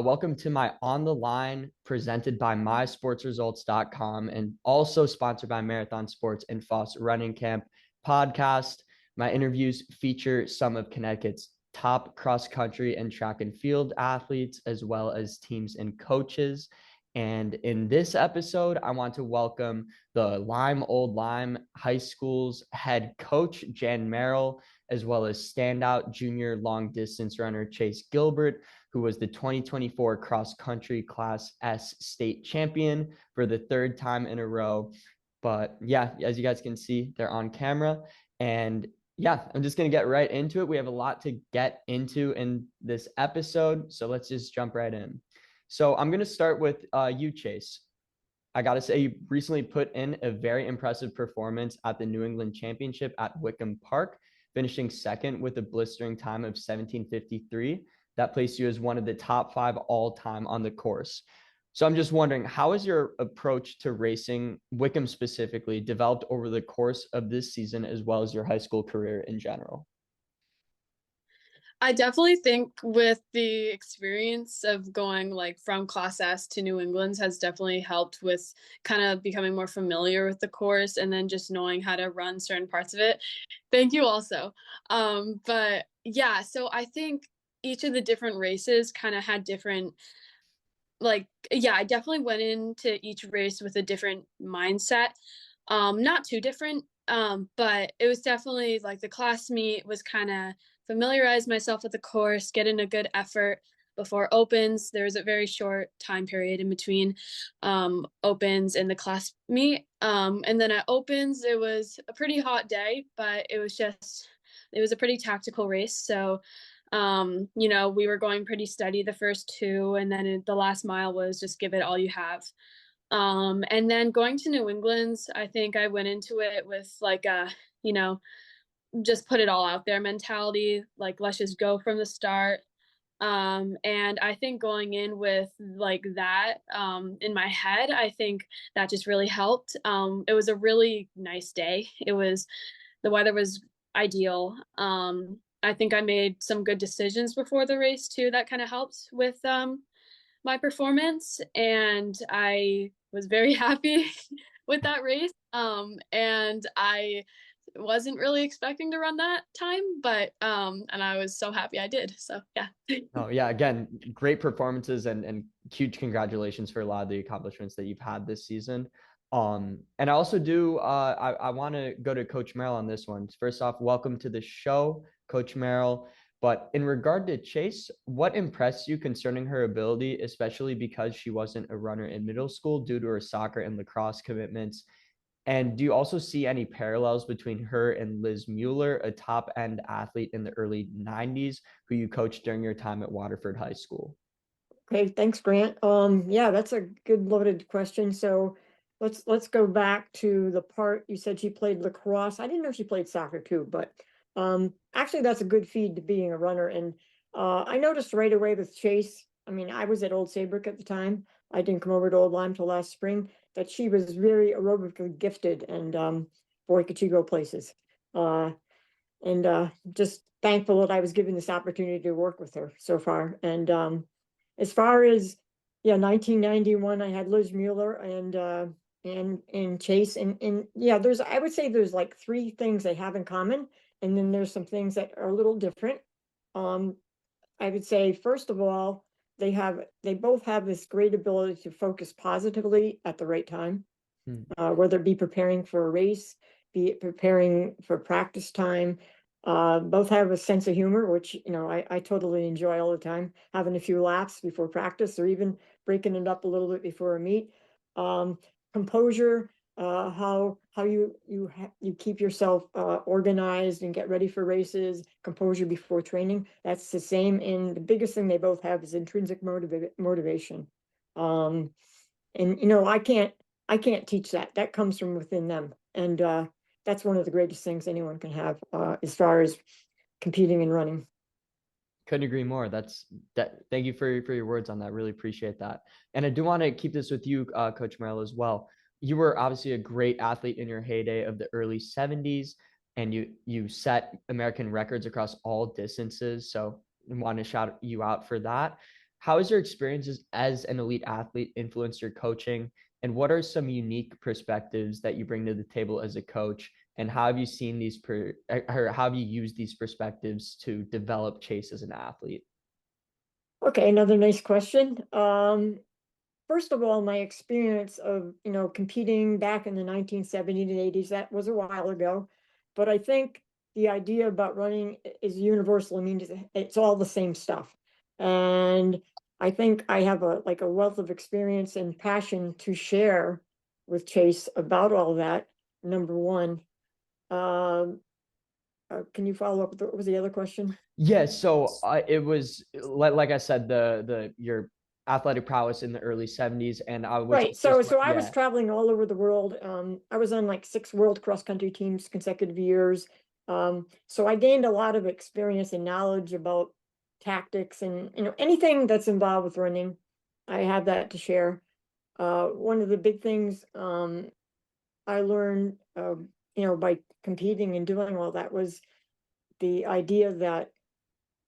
Welcome to my On the Line presented by MySportsResults.com and also sponsored by Marathon Sports and Foss Running Camp podcast. My interviews feature some of Connecticut's top cross country and track and field athletes, as well as teams and coaches. And in this episode, I want to welcome the Lyme-Old Lyme High School's head coach, Jan Merrill, as well as standout junior long distance runner, Chase Gilbert, who was the 2024 cross country class S state champion for the third time in a row. But yeah, as you guys can see, they're on camera. And yeah, I'm just going to get right into it. We have a lot to get into in this episode. So let's just jump right in. So I'm going to start with you, Chase. I got to say, you recently put in a very impressive performance at the New England Championship at Wickham Park, finishing second with a blistering time of 17:53. That placed you as one of the top 5 all-time on the course. So I'm just wondering, how has your approach to racing, Wickham specifically, developed over the course of this season, as well as your high school career in general? I definitely think with the experience of going like from Class S to New England's has definitely helped with kind of becoming more familiar with the course and then just knowing how to run certain parts of it. Thank you also. But yeah, so I think each of the different races kind of had different I definitely went into each race with a different mindset. Not too different, but it was definitely like the class meet was kind of familiarize myself with the course, get in a good effort before opens. There was a very short time period in between opens and the class meet. And then at opens, it was a pretty hot day, but it was a pretty tactical race. So we were going pretty steady the first two, and then the last mile was just give it all you have. And then going to New England's, I think I went into it with like just put it all out there mentality, like let's just go from the start. And I think going in with like that in my head, I think that just really helped. It was a really nice day. The weather was ideal. I think I made some good decisions before the race too. That kind of helps with my performance, and I was very happy with that race. And I wasn't really expecting to run that time, but and I was so happy I did. So yeah. Oh yeah, again, great performances and huge congratulations for a lot of the accomplishments that you've had this season. And I also do I want to go to Coach Merrill on this one. First off, welcome to the show, Coach Merrill. But in regard to Chase, what impressed you concerning her ability, especially because she wasn't a runner in middle school due to her soccer and lacrosse commitments? And do you also see any parallels between her and Liz Mueller, a top end athlete in the early 90s who you coached during your time at Waterford High School? Okay, thanks, Grant. Yeah, that's a good loaded question. So let's go back to the part you said she played lacrosse. I didn't know she played soccer too, but actually that's a good feed to being a runner. And I noticed right away with Chase. I mean, I was at Old Saybrook at the time. I didn't come over to Old Lyme till last spring. That she was very aerobically gifted, and boy, could she go places. And just thankful that I was given this opportunity to work with her so far. And as far as 1991, I had Liz Mueller and Chase, and yeah, I would say there's like 3 things they have in common, and then there's some things that are a little different. Um, I would say first of all, they both have this great ability to focus positively at the right time, Hmm. whether it be preparing for a race, be it preparing for practice time. Both have a sense of humor, which, I totally enjoy all the time, having a few laughs before practice or even breaking it up a little bit before a meet. Um, Composure, how you keep yourself organized and get ready for races, composure before training. That's the same. And the biggest thing they both have is intrinsic motivation. Um, and I can't teach that. That comes from within them. And that's one of the greatest things anyone can have as far as competing and running. Couldn't agree more. Thank you for your words on that. Really appreciate that. And I do want to keep this with you, Coach Merrill, as well. You were obviously a great athlete in your heyday of the early 70s, and you set American records across all distances. So I want to shout you out for that. how has your experiences as an elite athlete influenced your coaching? And what are some unique perspectives that you bring to the table as a coach? And how have you seen or how have you used these perspectives to develop Chase as an athlete? Okay, another nice question. First of all, my experience of, competing back in the 1970s and 80s, that was a while ago. But I think the idea about running is universal. I mean, it's all the same stuff. And I think I have a wealth of experience and passion to share with Chase about all that, number one. Um, can you follow up? What was the other question? Yeah, so it was like I said, the your athletic prowess in the early 70s, and I was Right. just So I was yeah. traveling all over the world. I was on like 6 world cross country teams consecutive years. So I gained a lot of experience and knowledge about tactics and anything that's involved with running. I have that to share. One of the big things I learned by competing and doing all that was the idea that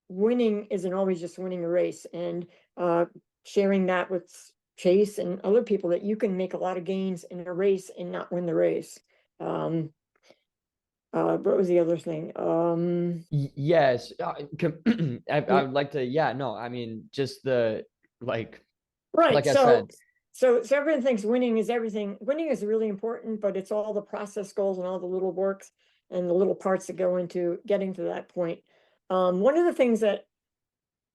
winning isn't always just winning a race, and uh, sharing that with Chase and other people that you can make a lot of gains in a race and not win the race. Um, what was the other thing? Yes, I Yeah, would like to. Yeah, no, I mean just the like right. like I said, So everyone thinks winning is everything. Winning is really important, but it's all the process goals and all the little works and the little parts that go into getting to that point. One of the things that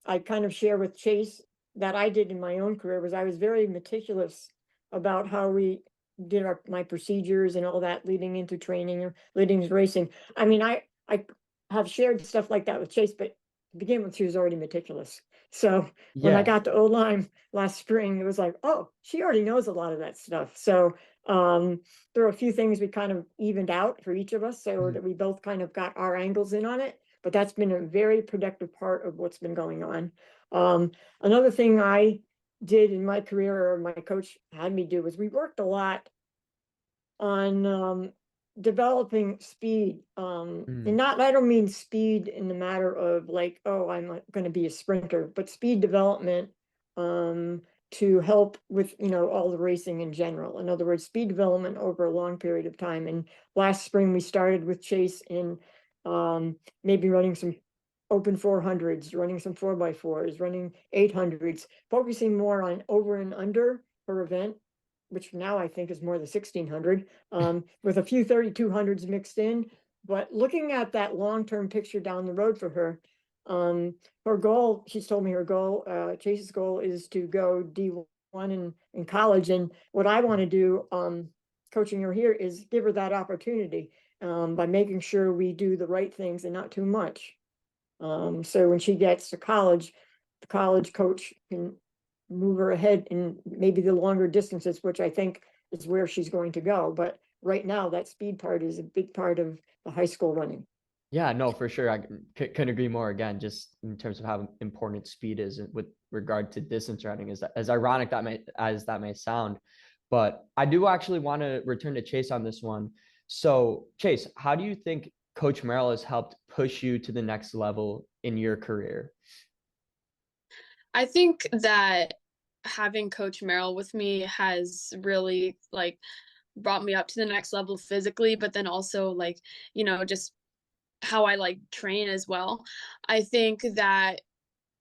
I kind of share with Chase that I did in my own career was I was very meticulous about how we did my procedures and all that leading into training or leading to racing. I mean, I have shared stuff like that with Chase, but to begin with, she was already meticulous. So when I yeah. got to O-Lyme last spring, it was like, oh, she already knows a lot of that stuff. So there are a few things we kind of evened out for each of us so Mhm. that we both kind of got our angles in on it, but that's been a very productive part of what's been going on. Another thing I did in my career, or my coach had me do, was we worked a lot on developing speed. And Mm. not, I don't mean speed in the matter of like, oh, I'm going to be a sprinter, but speed development to help with, all the racing in general. In other words, speed development over a long period of time. And last spring we started with Chase in maybe running some open 400s, running some 4x4s, running 800s, focusing more on over and under per event, which now I think is more the 1600, with a few 3200s mixed in. But looking at that long-term picture down the road for her, her goal, she's told me her goal, Chase's goal is to go D1 in college. And what I want to do, coaching her here, is give her that opportunity by making sure we do the right things and not too much. So when she gets to college, the college coach can move her ahead in maybe the longer distances, which I think is where she's going to go. But right now, that speed part is a big part of the high school running. Yeah, no, for sure. Couldn't agree more. Again, just in terms of how important speed is with regard to distance running, is as ironic that may sound, but I do actually want to return to Chase on this one. So, Chase, how do you think Coach Merrill has helped push you to the next level in your career? I think that having Coach Merrill with me has really like brought me up to the next level physically, but then also like, just how I like train as well. I think that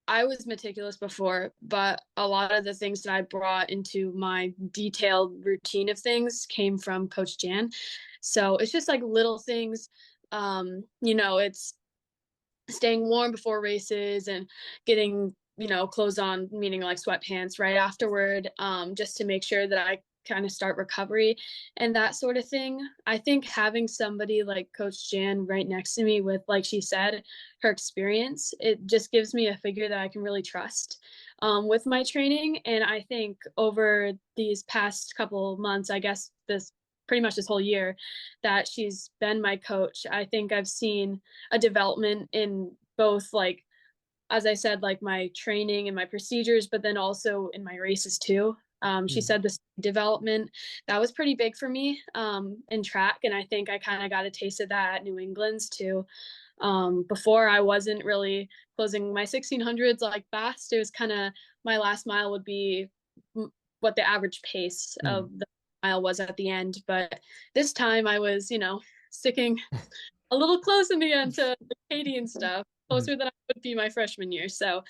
I was meticulous before, but a lot of the things that I brought into my detailed routine of things came from Coach Jan. So it's just like little things. It's staying warm before races and getting, clothes on, meaning like sweatpants right afterward, just to make sure that I kind of start recovery and that sort of thing. I think having somebody like Coach Jan right next to me with, like she said, her experience, it just gives me a figure that I can really trust with my training. And I think over these past couple months, I guess this pretty much this whole year that she's been my coach, I think I've seen a development in both, like, as I said, like my training and my procedures, but then also in my races too. She Mm. said this development that was pretty big for me in track, and I think I kind of got a taste of that at New England's too. Before I wasn't really closing my 1600s like fast. It was kind of my last mile would be what the average pace of the mile was at the end. But this time I was, sticking a little close in the end to the Katie and stuff, closer than I would be my freshman year. So,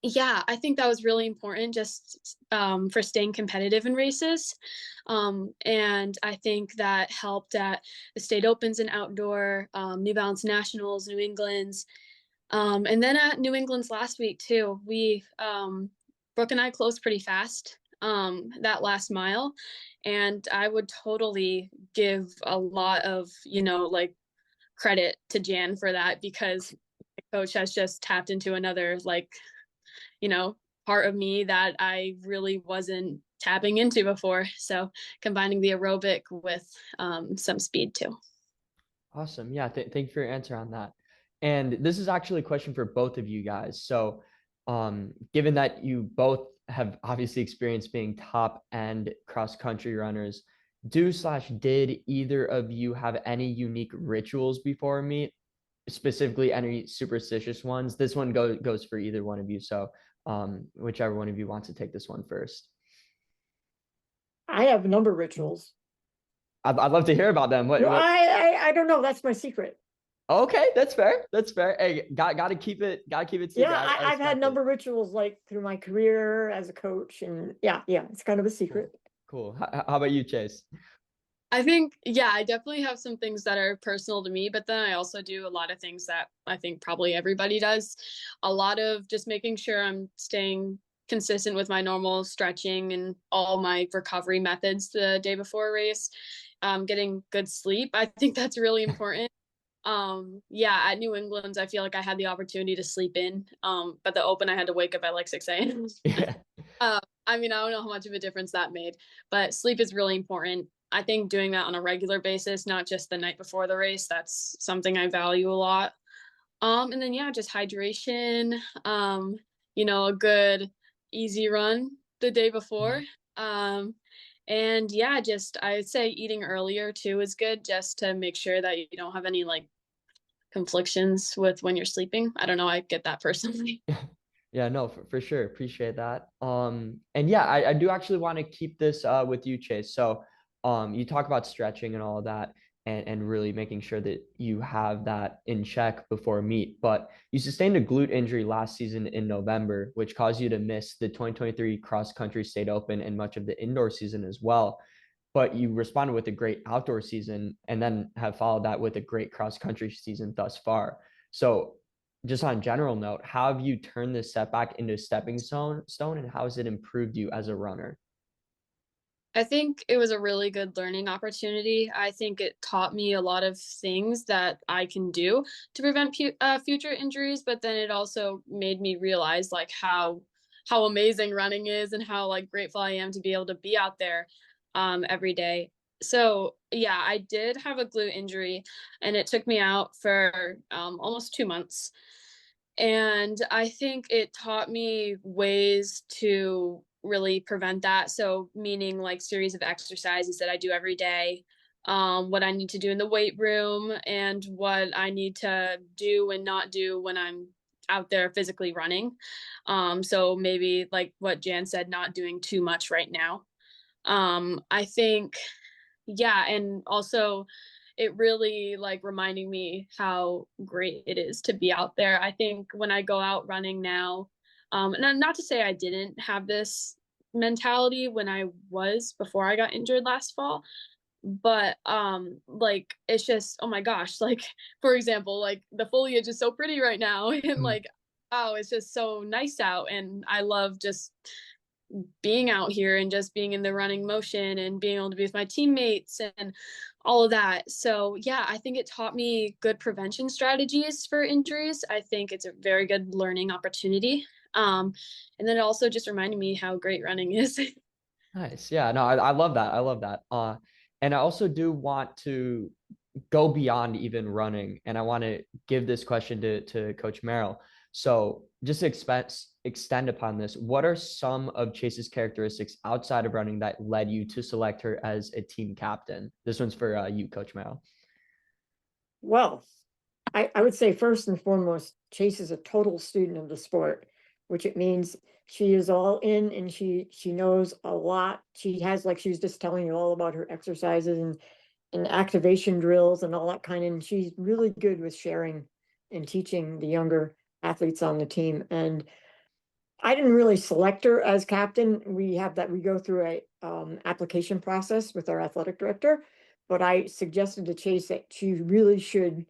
yeah, I think that was really important just for staying competitive in races. And I think that helped at the state opens and outdoor, New Balance Nationals, New England's. And then at New England's last week too, Brooke and I closed pretty fast that last mile. And I would totally give a lot of, like credit to Jan for that, because my coach has just tapped into another part of me that I really wasn't tapping into before. So combining the aerobic with some speed too. Awesome. Yeah. Thank you for your answer on that. And this is actually a question for both of you guys. So, given that you both have obviously experienced being top end cross country runners, did either of you have any unique rituals before a meet, specifically any superstitious ones? This one goes for either one of you. So, whichever one of you wants to take this one first. I have a number of rituals. I'd love to hear about them. No, I don't know. That's my secret. Okay, that's fair. That's fair. Hey, gotta keep it secret. Yeah, I've had number of rituals like through my career as a coach, and yeah, it's kind of a secret. Cool. How about you, Chase? I think, yeah, I definitely have some things that are personal to me, but then I also do a lot of things that I think probably everybody does. A lot of just making sure I'm staying consistent with my normal stretching and all my recovery methods the day before a race. Getting good sleep. I think that's really important. Yeah, at New England, I feel like I had the opportunity to sleep in. But the open, I had to wake up at like 6 a.m. Yeah. I mean, I don't know how much of a difference that made, but sleep is really important. I think doing that on a regular basis, not just the night before the race, that's something I value a lot. And then yeah, just hydration, a good easy run the day before. And yeah, just I would say eating earlier too is good, just to make sure that you don't have any like conflictions with when you're sleeping. I don't know, I get that personally. Yeah, no, for sure. Appreciate that. And yeah, I do actually want to keep this with you, Chase. So, you talk about stretching and all of that, and really making sure that you have that in check before a meet. But you sustained a glute injury last season in November, which caused you to miss the 2023 cross country state open and much of the indoor season as well. But you responded with a great outdoor season and then have followed that with a great cross country season thus far. So, just on general note, how have you turned this setback into a stepping stone, and how has it improved you as a runner? I think it was a really good learning opportunity. I think it taught me a lot of things that I can do to prevent future injuries, but then it also made me realize like how amazing running is and how like grateful I am to be able to be out there every day. So yeah, I did have a glute injury, and it took me out for almost 2 months. And I think it taught me ways to really prevent that. So meaning like series of exercises that I do every day, what I need to do in the weight room, and what I need to do and not do when I'm out there physically running. So maybe like what Jan said, not doing too much right now. I think, yeah, and also it really like reminding me how great it is to be out there. I think when I go out running now, and not to say I didn't have this mentality when I was before I got injured last fall, but like it's just, oh my gosh, like for example, like the foliage is so pretty right now and like wow, it's just so nice out, and I love just being out here and just being in the running motion and being able to be with my teammates and all of that. So yeah, I think it taught me good prevention strategies for injuries. I think it's a very good learning opportunity. And then it also just reminded me how great running is. Nice. Yeah, no, I love that. I love that. And I also do want to go beyond even running, and I want to give this question to Coach Merrill. So just to extend upon this, what are some of Chase's characteristics outside of running that led you to select her as a team captain? This one's for you, Coach Merrill. Well, I would say first and foremost, Chase is a total student of the sport, which it means she is all in and she knows a lot. She has, like she was just telling you all about her exercises and activation drills and all that kind of, and she's really good with sharing and teaching the younger athletes on the team. And I didn't really select her as captain. We go through a application process with our athletic director, but I suggested to Chase that she really should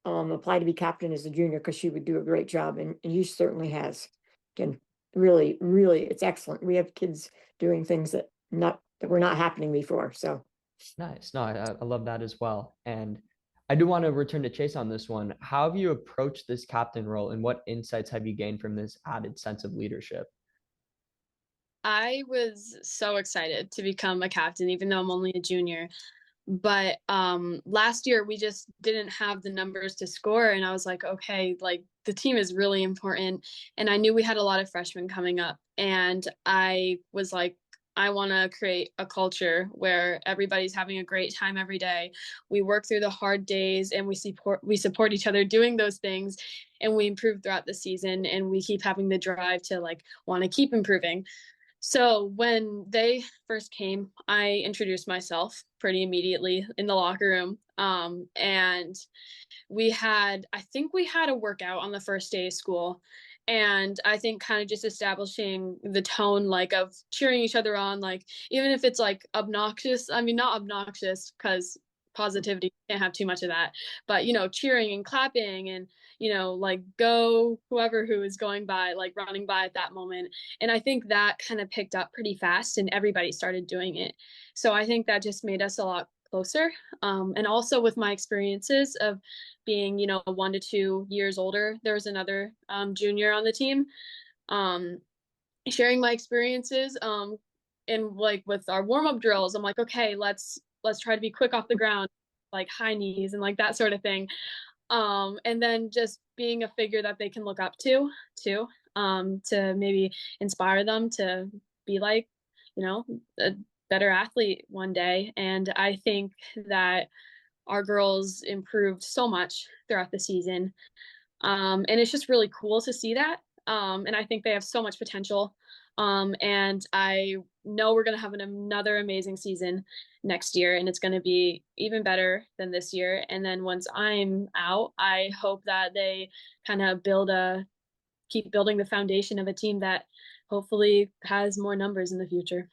apply to be captain as a junior because she would do a great job, and she certainly has. Again, really, really, it's excellent. We have kids doing things that were not happening before. So Nice. No, I love that as well. And I do want to return to Chase on this one. How have you approached this captain role, and what insights have you gained from this added sense of leadership? I was so excited to become a captain, even though I'm only a junior. But last year we just didn't have the numbers to score, and I was like, okay, like the team is really important. And I knew we had a lot of freshmen coming up, and I was like, I want to create a culture where everybody's having a great time every day. We work through the hard days and we support each other doing those things, and we improve throughout the season, and we keep having the drive to like want to keep improving. So when they first came, I introduced myself pretty immediately in the locker room. And I think we had a workout on the first day of school. And I think kind of just establishing the tone, like of cheering each other on, like even if it's like obnoxious, I mean, not obnoxious because positivity can't have too much of that, but cheering and clapping and, like go whoever who is going by, like running by at that moment. And I think that kind of picked up pretty fast and everybody started doing it. So I think that just made us a lot closer. And also with my experiences of being, 1 to 2 years older, there was another junior on the team. Sharing my experiences and like with our warm-up drills, I'm like, okay, let's try to be quick off the ground, like high knees and like that sort of thing. And then just being a figure that they can look up to too, to maybe inspire them to be like, a better athlete one day. And I think that our girls improved so much throughout the season. And it's just really cool to see that. And I think they have so much potential. And I know we're going to have another amazing season next year, and it's going to be even better than this year. And then once I'm out, I hope that they kind of keep building the foundation of a team that hopefully has more numbers in the future.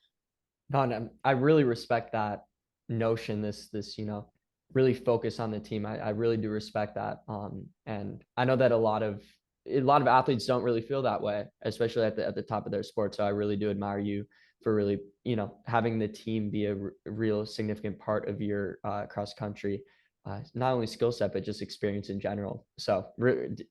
No, and I really respect that notion, this, really focus on the team. I really do respect that. And I know that a lot of athletes don't really feel that way, especially at the top of their sport. So I really do admire you for really, having the team be a real significant part of your cross country, not only skill set, but just experience in general. So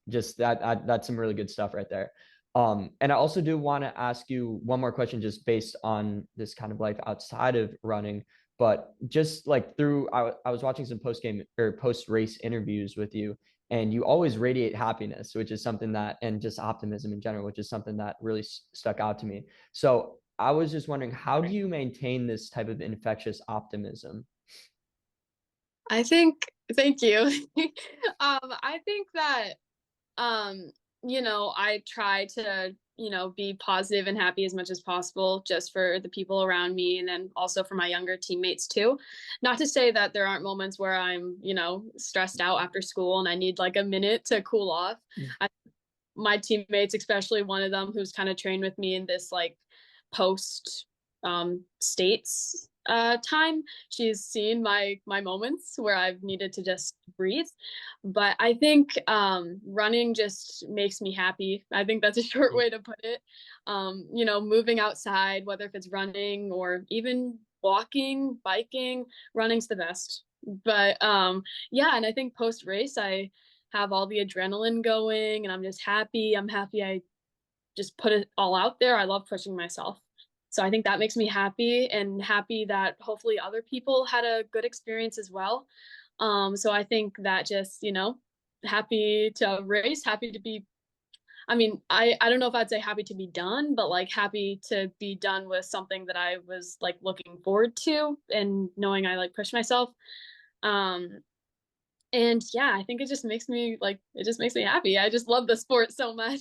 just that's some really good stuff right there. And I also do want to ask you one more question, just based on this kind of life outside of running, but just like I was watching some post game or post race interviews with you, and you always radiate happiness, which is something that, and just optimism in general, which is something that really stuck out to me. So I was just wondering, how do you maintain this type of infectious optimism? I think, thank you. I think that um I try to be positive and happy as much as possible just for the people around me and then also for my younger teammates too. Not to say that there aren't moments where I'm stressed out after school and I need like a minute to cool off. My teammates, especially one of them who's kind of trained with me in this like post states time, she's seen my moments where I've needed to just breathe. But I think running just makes me happy. I think that's a short way to put it. Moving outside, whether if it's running or even walking, biking, running's the best. But yeah, and I think post race I have all the adrenaline going and I'm just happy. I'm happy I just put it all out there. I love pushing myself. So I think that makes me happy and happy that hopefully other people had a good experience as well. So I think that just, happy to race, happy to be, I mean, I don't know if I'd say happy to be done, but like happy to be done with something that I was like looking forward to and knowing I like pushed myself. Um, And yeah, I think it just makes me happy. I just love the sport so much.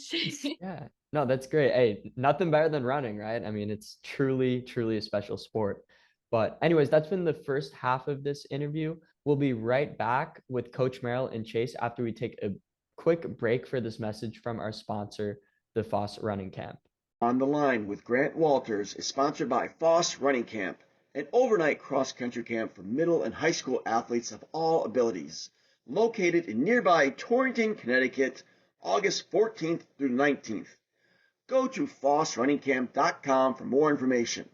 Yeah. No, that's great. Hey, nothing better than running, right? I mean, it's truly, truly a special sport. But anyways, that's been the first half of this interview. We'll be right back with Coach Merrill and Chase after we take a quick break for this message from our sponsor, the Foss Running Camp. On the Line with Grant Walters is sponsored by Foss Running Camp, an overnight cross-country camp for middle and high school athletes of all abilities, located in nearby Torrington, Connecticut, August 14th through 19th. Go to fossrunningcamp.com for more information.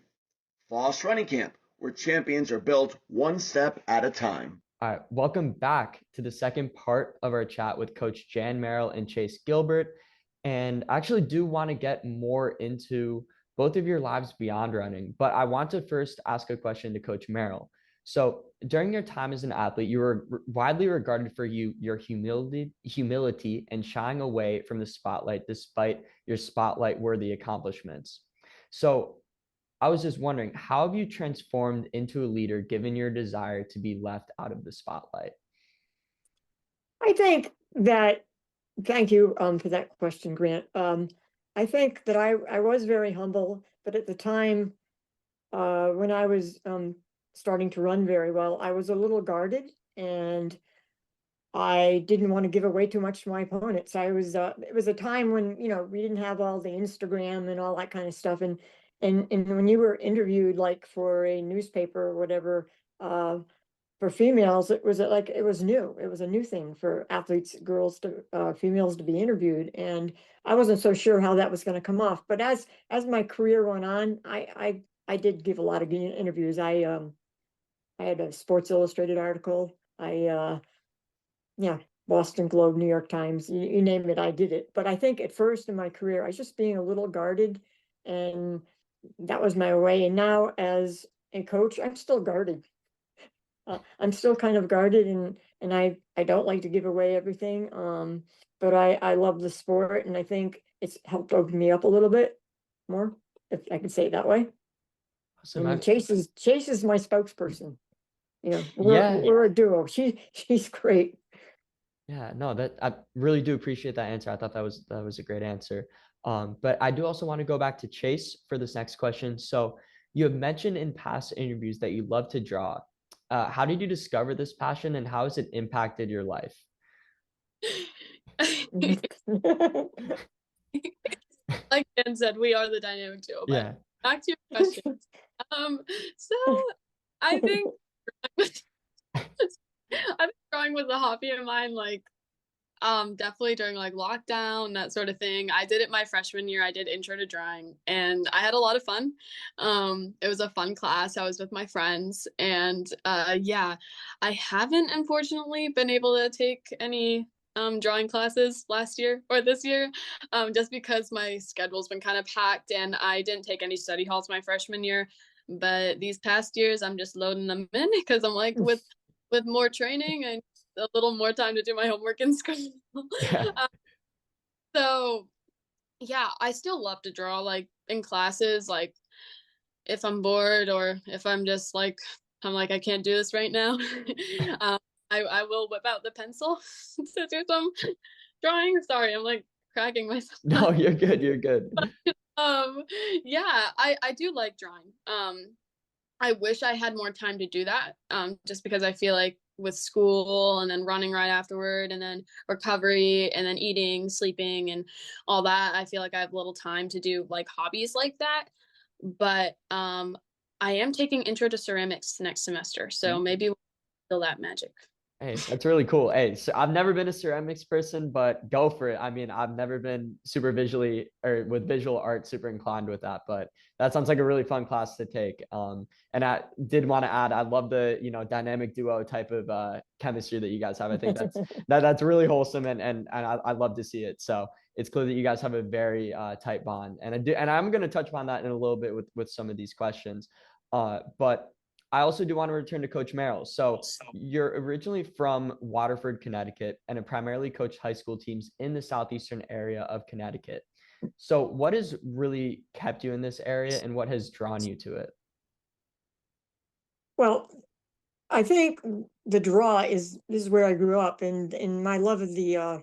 Foss Running Camp, where champions are built one step at a time. All right, welcome back to the second part of our chat with Coach Jan Merrill and Chase Gilbert. And I actually do want to get more into both of your lives beyond running, but I want to first ask a question to Coach Merrill. So during your time as an athlete, you were widely regarded for your humility and shying away from the spotlight despite your spotlight-worthy accomplishments. So I was just wondering, how have you transformed into a leader given your desire to be left out of the spotlight? I think that, thank you for that question, Grant. I think that I was very humble, but at the time when I was starting to run very well, I was a little guarded, and I didn't want to give away too much to my opponents. I was it was a time when, we didn't have all the Instagram and all that kind of stuff. And when you were interviewed like for a newspaper or whatever, for females, it was like it was new. It was a new thing for athletes, females to be interviewed. And I wasn't so sure how that was going to come off. But as my career went on, I did give a lot of interviews. I had a Sports Illustrated article. Yeah, Boston Globe, New York Times, you name it, I did it. But I think at first in my career, I was just being a little guarded, and that was my way. And now as a coach, I'm still guarded. I'm still kind of guarded, and I don't like to give away everything. But I love the sport, and I think it's helped open me up a little bit more, if I could say it that way. Awesome. And Chase is my spokesperson. Yeah. We're a duo. She's great. Yeah, no, that I really do appreciate that answer. I thought that was a great answer. But I do also want to go back to Chase for this next question. So you have mentioned in past interviews that you love to draw. How did you discover this passion, and how has it impacted your life? Like Dan said, we are the dynamic duo. But Yeah. back to your question. So I think I've been drawing was a hobby of mine, like definitely during like lockdown, that sort of thing. I did it my freshman year. I did intro to drawing, and I had a lot of fun. It was a fun class. I was with my friends, and yeah, I haven't unfortunately been able to take any drawing classes last year or this year, just because my schedule's been kind of packed, and I didn't take any study halls my freshman year. But these past years, I'm just loading them in because I'm like, with more training and a little more time to do my homework in school. Yeah. So yeah, I still love to draw, like in classes, like if I'm bored or if I'm just like, I'm like, I can't do this right now. I will whip out the pencil to do some drawing. Sorry, I'm like cracking myself. No, you're good. You're good. Yeah, I do like drawing. I wish I had more time to do that, just because I feel like with school and then running right afterward and then recovery and then eating, sleeping and all that, I feel like I have little time to do like hobbies like that. But I am taking intro to ceramics next semester, so maybe we'll feel that magic. Hey, that's really cool. Hey, so I've never been a ceramics person, but go for it. I mean, I've never been super visually or with visual art super inclined with that, but that sounds like a really fun class to take. And I did want to add, I love the, dynamic duo type of chemistry that you guys have. I think that's really wholesome, and I love to see it. So it's clear that you guys have a very tight bond. And I'm going to touch upon that in a little bit with some of these questions. But I also do want to return to Coach Merrill. So you're originally from Waterford, Connecticut, and have primarily coached high school teams in the southeastern area of Connecticut. So what has really kept you in this area, and what has drawn you to it? Well, I think the draw this is where I grew up, and my love of the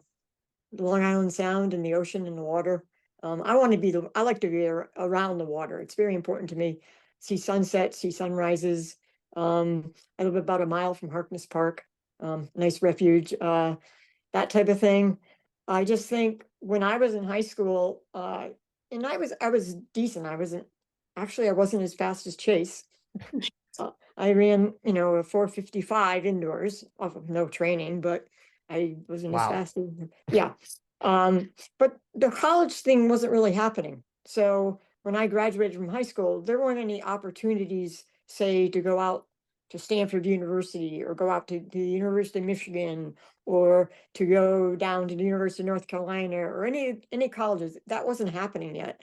Long Island Sound and the ocean and the water. I like to be around the water. It's very important to me. See sunsets, see sunrises. I live about a mile from Harkness Park. Nice refuge, that type of thing. I just think when I was in high school, and I was decent. I wasn't as fast as Chase. I ran, a 4:55 indoors off of no training, but I wasn't as Wow. fast as him. Yeah. But the college thing wasn't really happening. So when I graduated from high school, there weren't any opportunities, say, to go out to Stanford University or go out to the University of Michigan or to go down to the University of North Carolina or any colleges. That wasn't happening yet.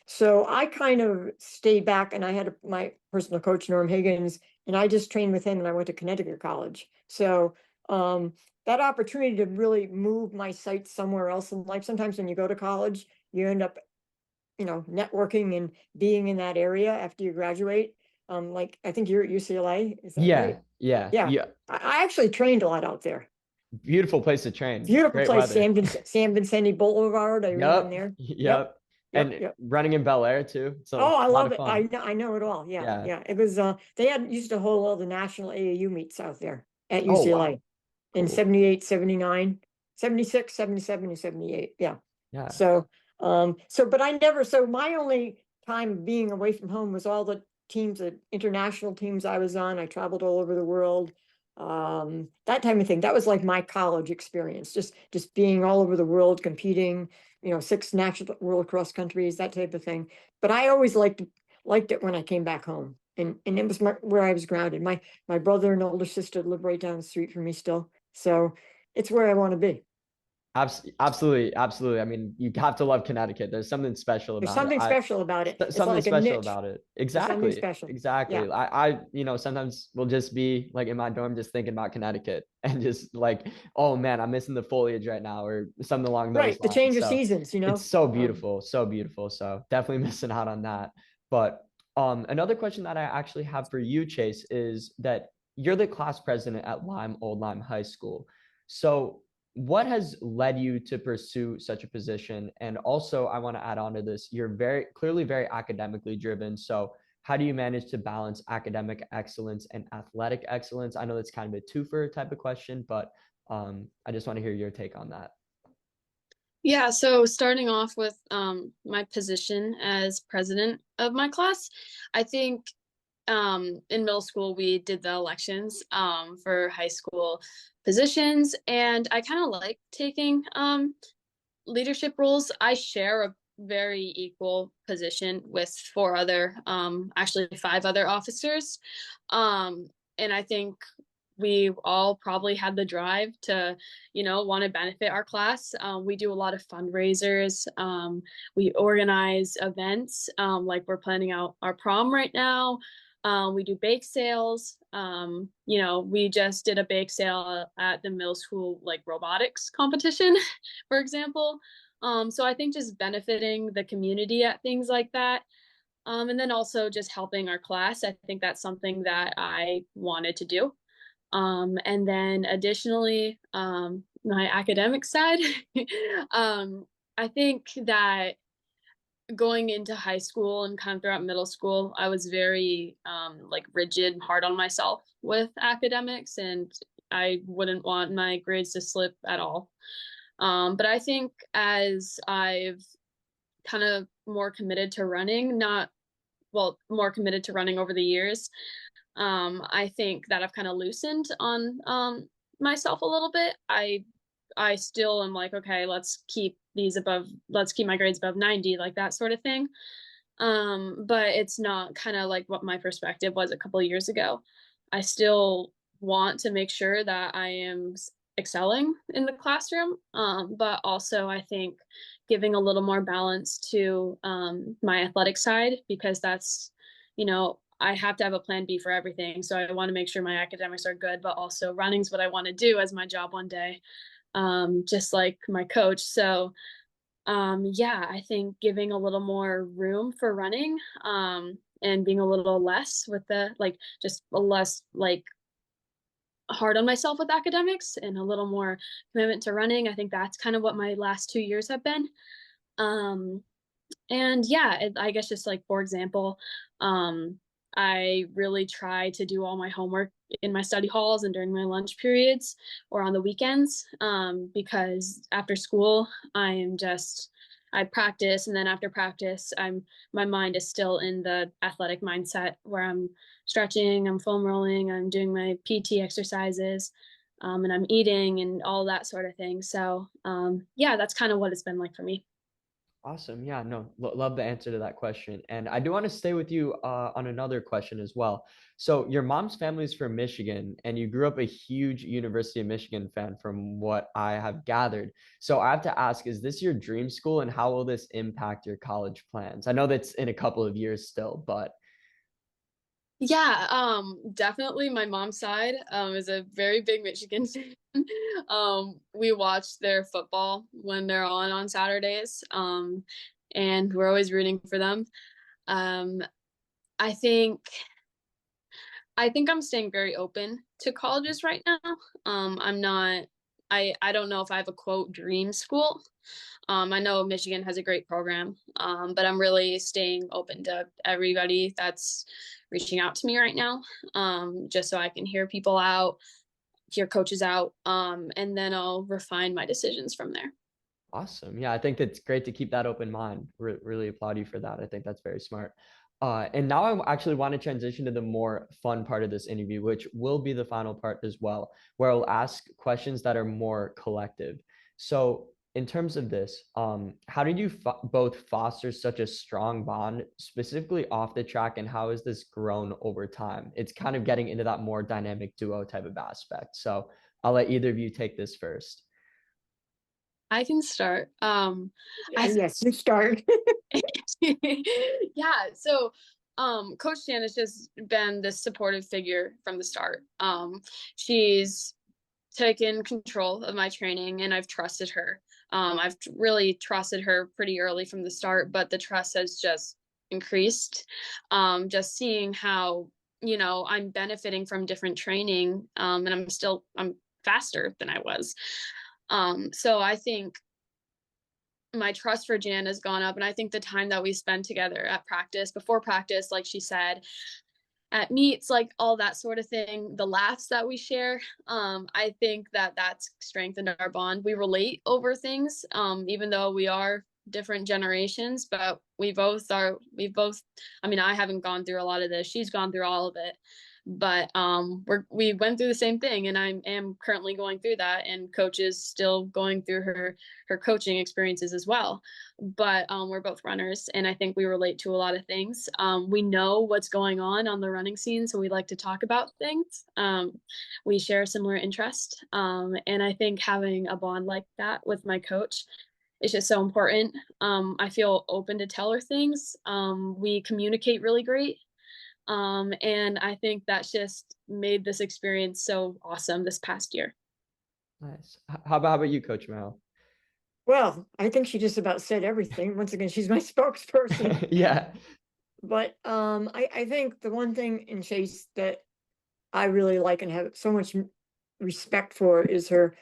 So I kind of stayed back, and I had my personal coach, Norm Higgins, and I just trained with him, and I went to Connecticut College. So that opportunity to really move my sights somewhere else in life. Sometimes when you go to college, you end up, networking and being in that area after you graduate. Like I think you're at UCLA, is that Yeah, right? yeah, Yeah. yeah. I actually trained a lot out there. Beautiful place to train. Beautiful Great place, weather. San Vicente Boulevard. I ran Yep, there. Yep. yep. Yep. And Yep. running in Bel Air too. So Oh, I a lot love of it. fun. I know it all. Yeah. Yeah. Yeah. It was they had used to hold all the national AAU meets out there at Oh, UCLA wow. in Cool. 78, 79, 76, 77, and 78. Yeah. Yeah. But I never, so my only time being away from home was all the teams, the international teams I was on. I traveled all over the world. That type of thing. That was like my college experience, just being all over the world, competing, 6 national world cross countries, that type of thing. But I always liked it when I came back home. And it was where I was grounded. My brother and older sister live right down the street from me still. So it's where I want to be. Absolutely, absolutely. I mean, you have to love Connecticut. There's something special There's about it. something special about it. It's Something like a special niche. about it. There's something Exactly. special. Yeah. Exactly. Sometimes will just be like in my dorm, just thinking about Connecticut and just like, oh man, I'm missing the foliage right now or something along those Right. The lines. change of So seasons, it's so Um, beautiful, so beautiful. So definitely missing out on that. But another question that I actually have for you, Chase, is that you're the class president at Lyme-Old Lyme High School. So what has led you to pursue such a position? And also, I want to add on to this, you're clearly very academically driven. So how do you manage to balance academic excellence and athletic excellence? I know that's kind of a twofer type of question, but I just want to hear your take on that. Yeah, so starting off with my position as president of my class, I think in middle school we did the elections for high school positions, and I kind of like taking leadership roles. I share a very equal position with 5 other officers. And I think we all probably had the drive to, want to benefit our class. We do a lot of fundraisers. We organize events. Like we're planning out our prom right now. We do bake sales. We just did a bake sale at the middle school, like robotics competition, for example. So I think just benefiting the community at things like that. And then also just helping our class. I think that's something that I wanted to do. And then additionally, my academic side, I think that going into high school and kind of throughout middle school, I was very like rigid, hard on myself with academics, and I wouldn't want my grades to slip at all. But I think as I've kind of more committed to running, more committed to running over the years, I think that I've kind of loosened on myself a little bit. I still am like, okay, let's keep my grades above 90, like that sort of thing. But it's not kind of like what my perspective was a couple of years ago. I still want to make sure that I am excelling in the classroom, but also I think giving a little more balance to my athletic side, because that's, I have to have a plan B for everything. So I want to make sure my academics are good, but also running's what I want to do as my job one day, just like my coach. So yeah, I think giving a little more room for running, and being a little less with the, like, just a less like hard on myself with academics and a little more commitment to running. I think that's kind of what my last 2 years have been. And yeah, I guess just like, for example, I really try to do all my homework in my study halls and during my lunch periods or on the weekends, because after school, I practice, and then after practice, my mind is still in the athletic mindset where I'm stretching, I'm foam rolling, I'm doing my PT exercises, and I'm eating and all that sort of thing. So yeah, that's kind of what it's been like for me. Awesome. Yeah, no, love the answer to that question. And I do want to stay with you on another question as well. So your mom's family is from Michigan, and you grew up a huge University of Michigan fan from what I have gathered. So I have to ask, is this your dream school, and how will this impact your college plans? I know that's in a couple of years still, but Yeah, definitely my mom's side is a very big Michigan fan. We watch their football when they're on Saturdays. And we're always rooting for them. Um, I think I'm staying very open to colleges right now. I'm not I don't know if I have a quote dream school. I know Michigan has a great program, but I'm really staying open to everybody that's reaching out to me right now, just so I can hear people out, hear coaches out, and then I'll refine my decisions from there. awesome. Yeah, I think that's great to keep that open mind. Really applaud you for that. I think that's very smart. And now I actually want to transition to the more fun part of this interview, which will be the final part as well, where I'll ask questions that are more collective. So, in terms of this, how did you both foster such a strong bond, specifically off the track, and how has this grown over time? It's kind of getting into that more dynamic duo type of aspect. So, I'll let either of you take this first. I can start. Yes, you start. Yeah, so Coach Jan has just been this supportive figure from the start. She's taken control of my training, and I've trusted her. I've really trusted her pretty early from the start, but the trust has just increased. Just seeing how, I'm benefiting from different training, and I'm faster than I was. So I think my trust for Jan has gone up, and I think the time that we spend together at practice, before practice, like she said, at meets, like all that sort of thing, the laughs that we share, I think that that's strengthened our bond. We relate over things, even though we are different generations, but we both, I mean, I haven't gone through a lot of this, she's gone through all of it, but we went through the same thing, and I am currently going through that, and Coach is still going through her coaching experiences as well. But we're both runners, and I think we relate to a lot of things. We know what's going on the running scene, so we like to talk about things. We share similar interest, and I think having a bond like that with my coach is just so important. I feel open to tell her things. We communicate really great. And I think that's just made this experience so awesome this past year. Nice. How about you, Coach Merrill? Well, I think she just about said everything. Once again, she's my spokesperson. Yeah. But I think the one thing in Chase that I really like and have so much respect for is her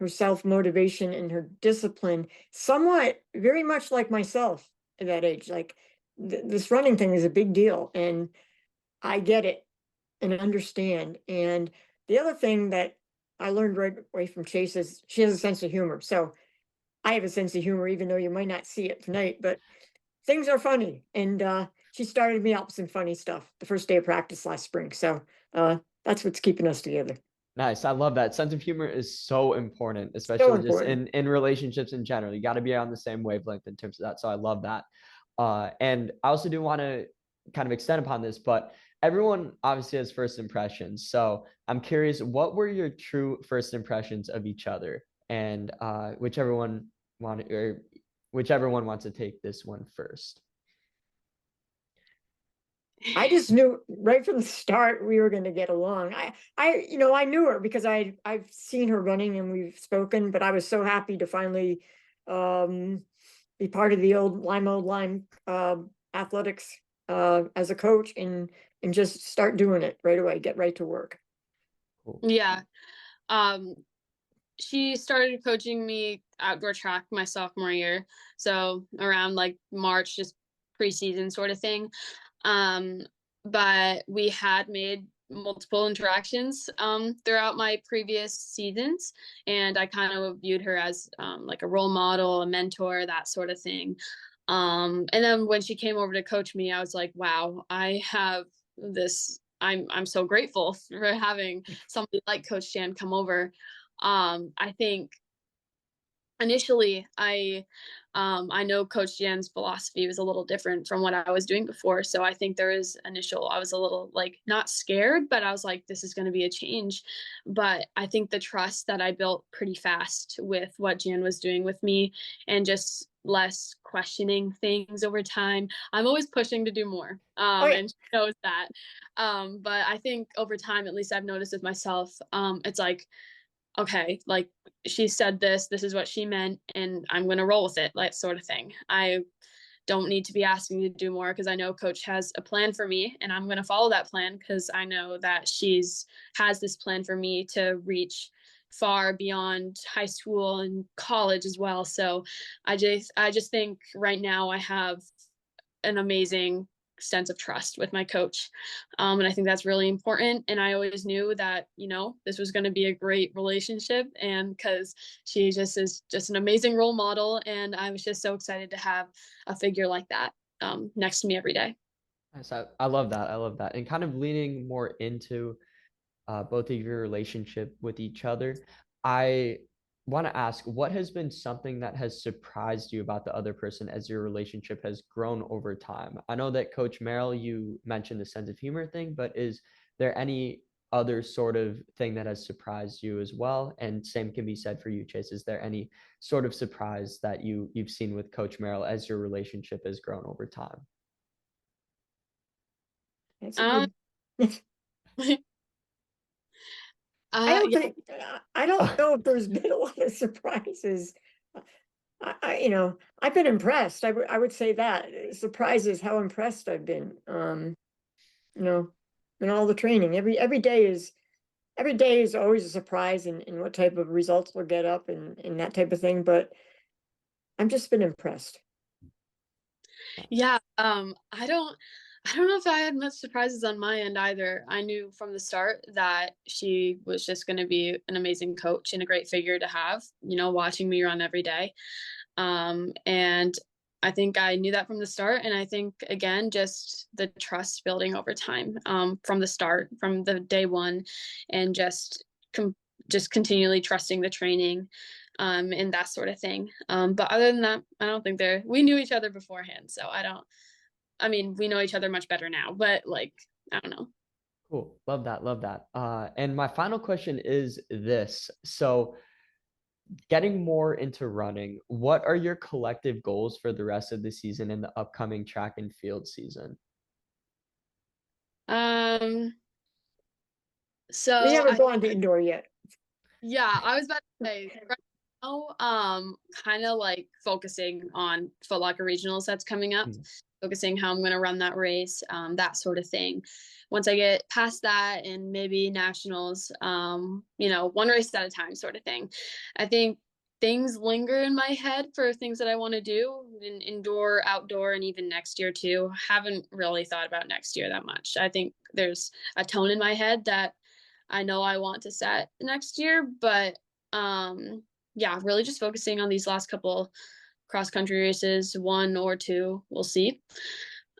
self-motivation and her discipline, somewhat very much like myself at that age. Like this running thing is a big deal, and I get it and understand. And the other thing that I learned right away from Chase is she has a sense of humor. So I have a sense of humor, even though you might not see it tonight, but things are funny. And she started me out with some funny stuff the first day of practice last spring. So that's what's keeping us together. Nice. I love that. Sense of humor is so important, So especially just important. in relationships in general. You got to be on the same wavelength in terms of that. So I love that. And I also do want to kind of extend upon this, but everyone obviously has first impressions. So I'm curious, what were your true first impressions of each other? And whichever one wants to take this one first. I just knew right from the start we were going to get along. I knew her because I've seen her running and we've spoken, but I was so happy to finally be part of the old Lyme athletics as a coach and just start doing it right away, get right to work. Cool. Yeah. Um, she started coaching me outdoor track my sophomore year. So around like March, just preseason sort of thing. Um, but we had made multiple interactions throughout my previous seasons, and I kind of viewed her as like a role model, a mentor, that sort of thing. And then when she came over to coach me, I was like, wow, I have this. I'm so grateful for having somebody like Coach Jan come over. I think initially I know Coach Jan's philosophy was a little different from what I was doing before, so I think there is initial I was a little like not scared, but I was like, this is going to be a change. But I think the trust that I built pretty fast with what Jan was doing with me, and just less questioning things over time. I'm always pushing to do more, Oh, yeah. and she knows that. But I think over time, at least I've noticed with myself, it's like, okay, like she said this is what she meant, and I'm going to roll with it, like sort of thing. I don't need to be asking to do more because I know coach has a plan for me, and I'm going to follow that plan because I know that she's has this plan for me to reach far beyond high school and college as well. So I just think right now I have an amazing sense of trust with my coach. And I think that's really important. And I always knew that, this was going to be a great relationship. And because she just is just an amazing role model. And I was just so excited to have a figure like that next to me every day. Nice. I love that. I love that. And kind of leaning more into both of your relationship with each other, I want to ask, what has been something that has surprised you about the other person as your relationship has grown over time? I know that Coach Merrill, you mentioned the sense of humor thing, but is there any other sort of thing that has surprised you as well? And same can be said for you, Chase. Is there any sort of surprise that you've seen with Coach Merrill as your relationship has grown over time? That's a Um, good. I don't yeah, think I don't know if there's been a lot of surprises. I've been impressed. I would say that surprises how impressed I've been. You know, in all the training. Every day is always a surprise in what type of results we'll get up and that type of thing. But I've just been impressed. yeah. I don't know if I had much surprises on my end either. I knew from the start that she was just going to be an amazing coach and a great figure to have, watching me run every day. And I think I knew that from the start. And I think, again, just the trust building over time, from the start, from the day one, and just continually trusting the training, and that sort of thing. But other than that, I don't think we knew each other beforehand. So I mean, we know each other much better now, but like, I don't know. Cool. Love that. Love that. And my final question is this. So, getting more into running, what are your collective goals for the rest of the season and the upcoming track and field season? Um, We so haven't gone to indoor yet. yeah, I was about to say right now, kind of like focusing on Foot Locker Regionals that's coming up, Mm. focusing how I'm going to run that race, that sort of thing. Once I get past that and maybe nationals, one race at a time sort of thing. I think things linger in my head for things that I want to do in indoor, outdoor, and even next year too. Haven't really thought about next year that much. I think there's a tone in my head that I know I want to set next year, but yeah, really just focusing on these last couple cross country races, one or two, we'll see.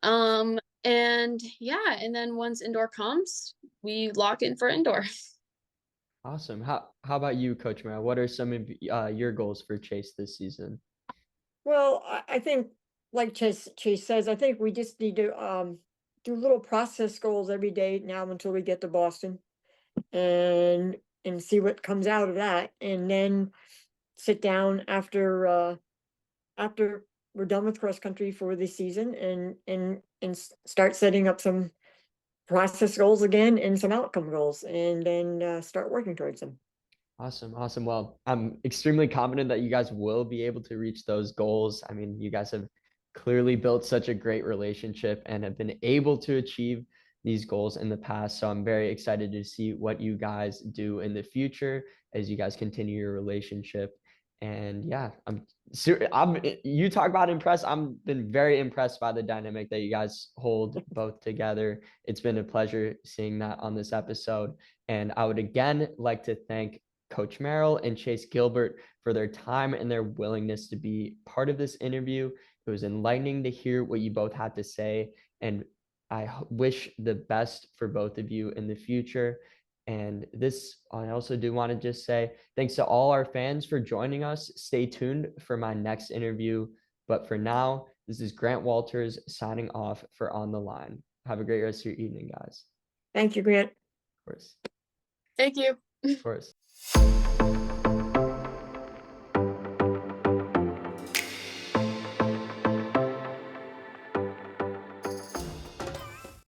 And yeah, and then once indoor comes, we lock in for indoor. Awesome. How about you, Coach Merrill? What are some of your goals for Chase this season? Well, I think, like Chase says, I think we just need to do little process goals every day now until we get to Boston, and see what comes out of that, and then sit down after we're done with cross country for the season, and start setting up some process goals again and some outcome goals, and then start working towards them. Awesome. Awesome. Well, I'm extremely confident that you guys will be able to reach those goals. I mean, you guys have clearly built such a great relationship and have been able to achieve these goals in the past. So I'm very excited to see what you guys do in the future as you guys continue your relationship. And yeah, you talk about impressed. I've been very impressed by the dynamic that you guys hold both together. It's been a pleasure seeing that on this episode. And I would again like to thank Coach Merrill and Chase Gilbert for their time and their willingness to be part of this interview. It was enlightening to hear what you both had to say, and I wish the best for both of you in the future. And this, I also do want to just say thanks to all our fans for joining us. Stay tuned for my next interview. But for now, this is Grant Walters signing off for On the Line. Have a great rest of your evening, guys. Thank you, Grant. Of course. Thank you. Of course.